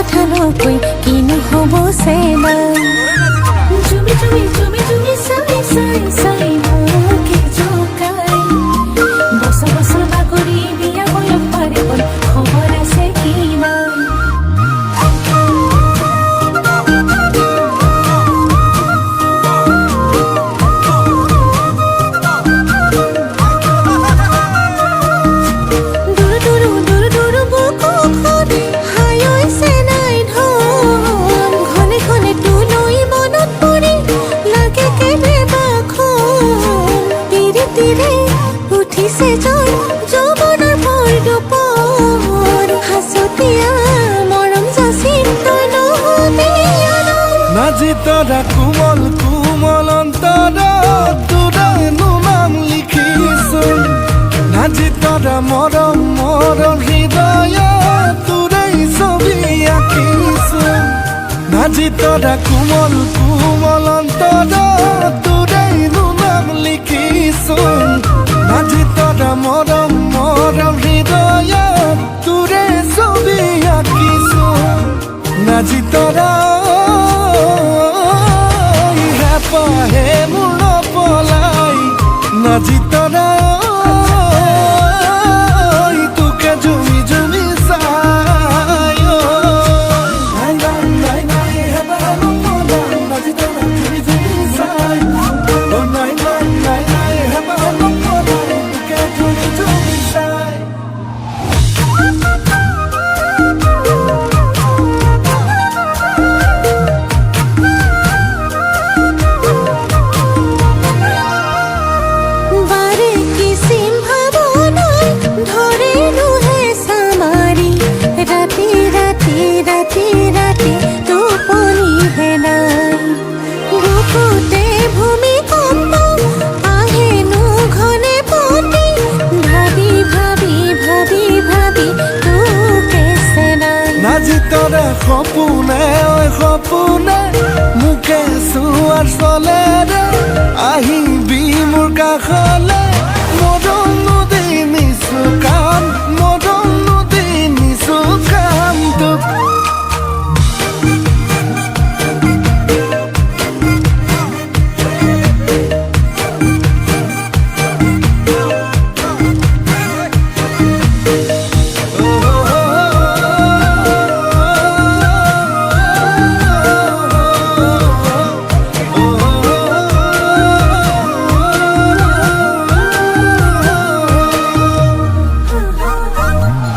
কথা নকৈ কিনো হ'ব চেনা জুমি জুমি জুমি জুমি চাই চাই চাই মোকে জোকাই বছৰ বছৰ বাগৰি বিয়া বয়স পাৰে খবৰ আছে কি নাই উঠিছে যৌৱনৰ ভৰ দুপৰ হাঁচতীয়া মৰম যাচি তই নহবি নাজি তৰা কোমল কোমল অন্তৰত তোৰে নাম লিখিছো নাজি তৰা মৰম মৰম হৃদয়ত তোৰে ছবি আঁকিছো নাজি তৰা কোমল কোমল অন্তৰত তোৰে নাম লিখিছো নাজি তৰা মৰম মৰম হৃদয়ত তোৰে ছবি আঁকিছো নাজি তৰা হেঁপাহে মোৰ পলাই নাজি তৰা তোকে জুমি জুমি চাই নাই নাই নাই নাই হেঁপাহে মোৰ পলাই নাজি তৰা জুমি জুমি চাই নাই নাই নাই নাই হেঁপাহে মোৰ পলাই তোকে জুমি জুমি চাই বারে কিসিম ভাবনায় ধরে নুহে সামারি রাতি রাতি রাতি রাতি টোপনি হেনাই বুকুতে ভূমিকম্প আহেনো ঘনে পতি ভাবি ভাবি ভাবি ভাবি তোকে চেনাই নাজি তৰা সপোনে ঐ সপোনে মোকে চোৱাৰ চলেৰে আহিবি মোৰ কাষলে মৰম নদী নিছো কাম মৰম নদী নিছো কাম তোক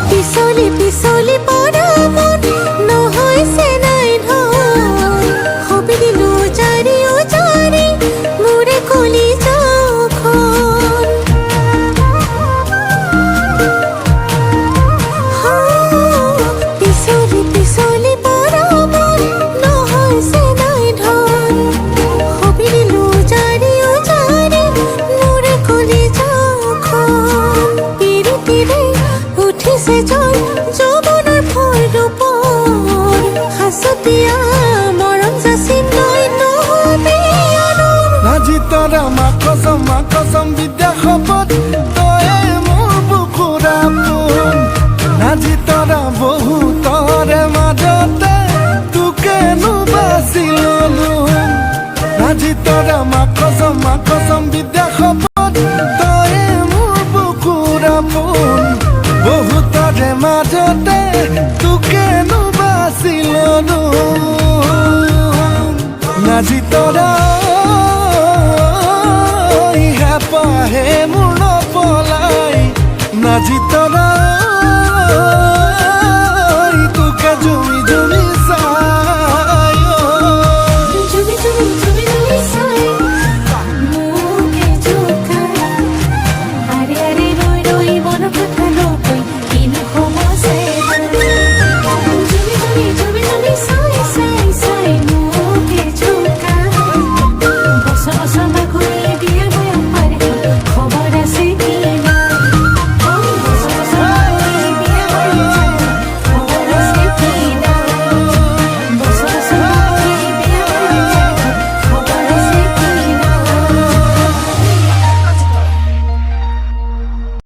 পিছলি পিছলি পৰা মন নহৈছে নাই ধন হবি দিলো জাৰি জাৰি মোৰে কলি যখন পিছলি পিছলি পৰা মন নহৈছে নাই ধন হবি দিলো জাৰি জাৰি মোৰে কলি যখন পিৰিতিৰে উঠিছে যৌৱনৰ ভৰ দুপৰ হাঁচতীয়া মৰম যাচি তই নহবি নাজি তৰা মাকচম বিদ্যা শপত তয়ে মোৰ বুকুৰা পোন নাজি তৰা বহুতৰে মাজতে তোকেনো বাছি ললো নাজি তৰা মাকচম বিদ্যা শপত তয়ে মোৰ বুকুৰা পোন বহুতৰে মাজতে তোকেনো বাছি ললো নাজি তৰা হেঁপাহে মোৰ পলাই নাজি তৰা